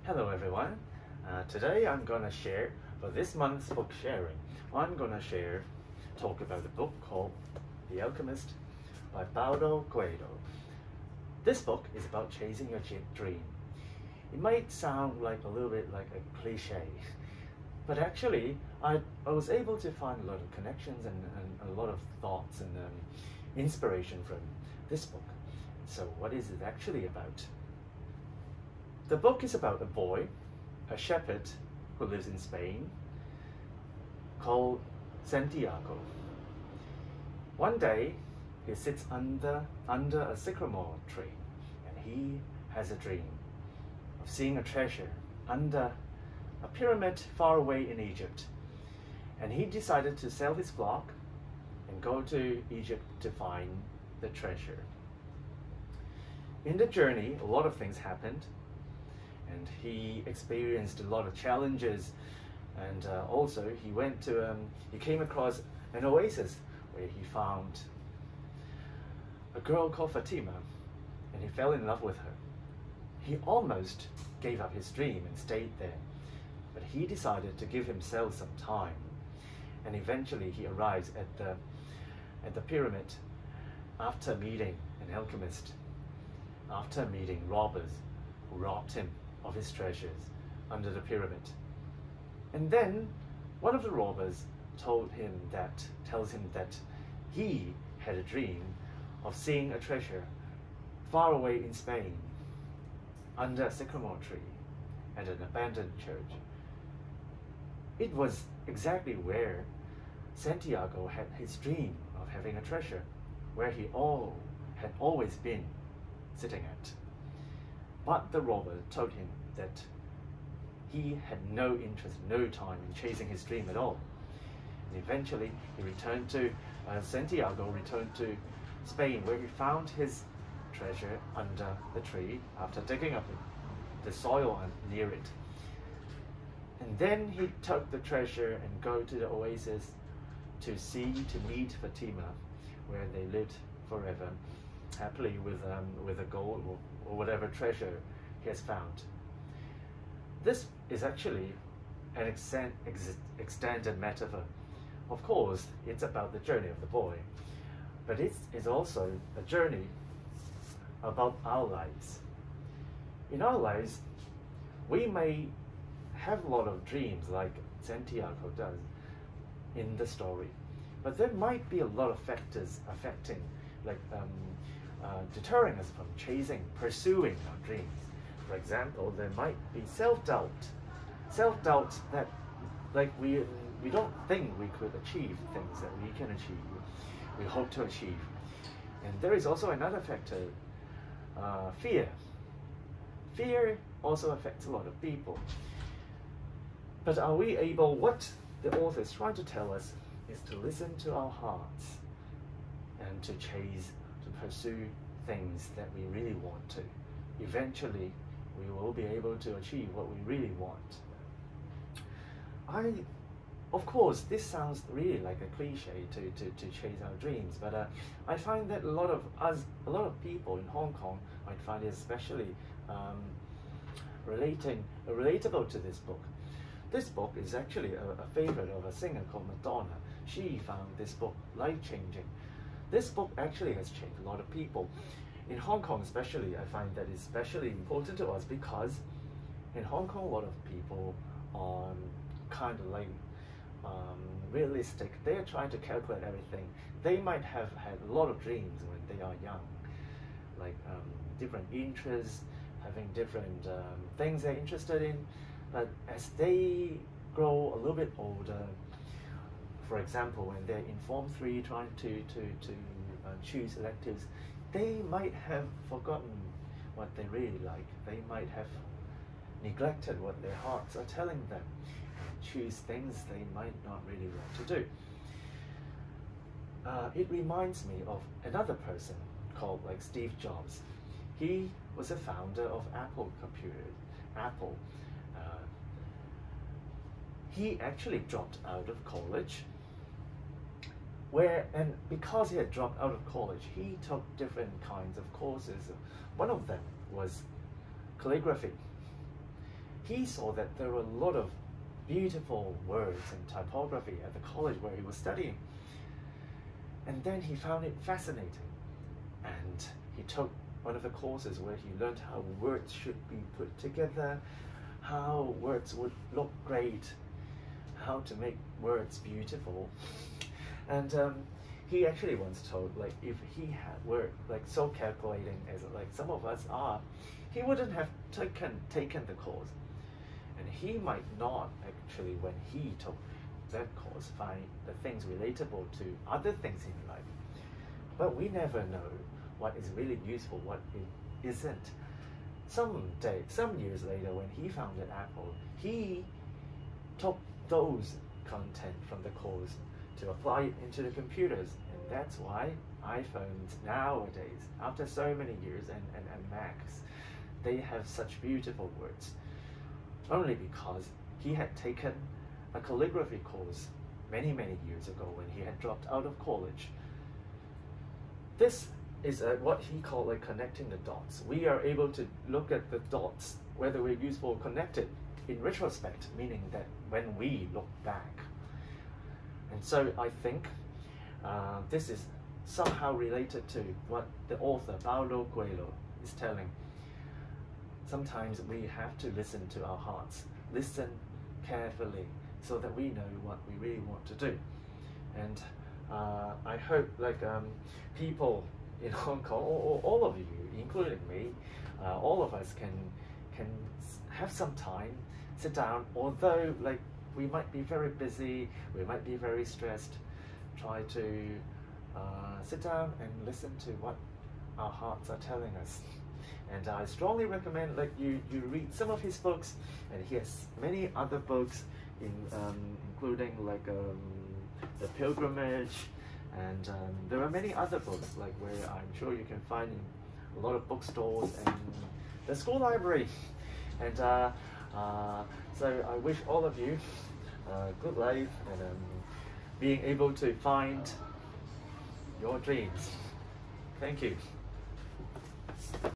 Hello everyone. Today I'm gonna share, for this month's book sharing, I'm gonna talk about a book called The Alchemist by Paulo Coelho. This book is about chasing your dream. It might sound like a little bit like a cliche, but actually I was able to find a lot of connections and a lot of thoughts and inspiration from this book. So what is it actually about? The book is about a boy, a shepherd who lives in Spain, called Santiago. One day, he sits under a sycamore tree, and he has a dream of seeing a treasure under a pyramid far away in Egypt. And he decided to sell his flock and go to Egypt to find the treasure. In the journey, a lot of things happened, and he experienced a lot of challenges, and also he came across an oasis where he found a girl called Fatima, and he fell in love with her. He almost gave up his dream and stayed there, but he decided to give himself some time, and eventually he arrives at the pyramid after meeting an alchemist, after meeting robbers who robbed him of his treasures under the pyramid. And then one of the robbers tells him that he had a dream of seeing a treasure far away in Spain under a sycamore tree at an abandoned church. It was exactly where Santiago had his dream of having a treasure, where he had always been sitting at. But the robber told him that he had no interest, no time in chasing his dream at all. And eventually, Santiago returned to Spain, where he found his treasure under the tree after digging up the soil near it. And then he took the treasure and go to the oasis to meet Fatima, where they lived forever, happily with a gold or whatever treasure he has found. This is actually an extended metaphor. Of course, it's about the journey of the boy, but it's also a journey about our lives. In our lives, we may have a lot of dreams like Santiago does in the story, but there might be a lot of factors affecting, like deterring us from pursuing our dreams. For example, there might be self-doubt that like we don't think we could achieve things that we can achieve, we hope to achieve. And there is also another factor, fear. Fear also affects a lot of people. But are we able, what the author is trying to tell us is to listen to our hearts and to pursue things that we really want to. Eventually, we will be able to achieve what we really want. Of course, this sounds really like a cliche to chase our dreams, but I find that a lot of people in Hong Kong might find it especially relatable to this book. This book is actually a favorite of a singer called Madonna. She found this book life-changing. This book actually has changed a lot of people. In Hong Kong especially, I find that it's especially important to us because in Hong Kong, a lot of people are kind of like realistic. They're trying to calculate everything. They might have had a lot of dreams when they are young, like different interests, having different things they're interested in. But as they grow a little bit older, for example, when they're in Form 3 trying to choose electives, they might have forgotten what they really like. They might have neglected what their hearts are telling them and choose things they might not really want to do. It reminds me of another person called like Steve Jobs. He was a founder of Apple. He actually dropped out of college, and because he had dropped out of college, he took different kinds of courses. One of them was calligraphy. he saw that there were a lot of beautiful words and typography at the college where he was studying. And then he found it fascinating. And he took one of the courses where he learned how words should be put together, how words would look great, how to make words beautiful. And he actually once told, like, if he had worked like so calculating as like some of us are, he wouldn't have taken the course. And he might not actually, when he took that course, find the things relatable to other things in life. But we never know what is really useful, what it isn't. Some years later, when he founded Apple, he took those content from the course to apply it into the computers. And that's why iPhones nowadays, after so many years, and Macs, they have such beautiful words. Only because he had taken a calligraphy course many years ago when he had dropped out of college. This is what he called like connecting the dots. We are able to look at the dots, whether we're useful or connected, in retrospect, meaning that when we look back. And so I think this is somehow related to what the author Paulo Coelho is telling. Sometimes we have to listen to our hearts, listen carefully, so that we know what we really want to do. And I hope like people in Hong Kong, or all of you, including me, all of us can have some time, sit down, although like we might be very busy, we might be very stressed, try to sit down and listen to what our hearts are telling us. And I strongly recommend like you read some of his books, and he has many other books, including like The Pilgrimage, and there are many other books like where I'm sure you can find in a lot of bookstores and the school library. And so I wish all of you good life and being able to find your dreams. Thank you.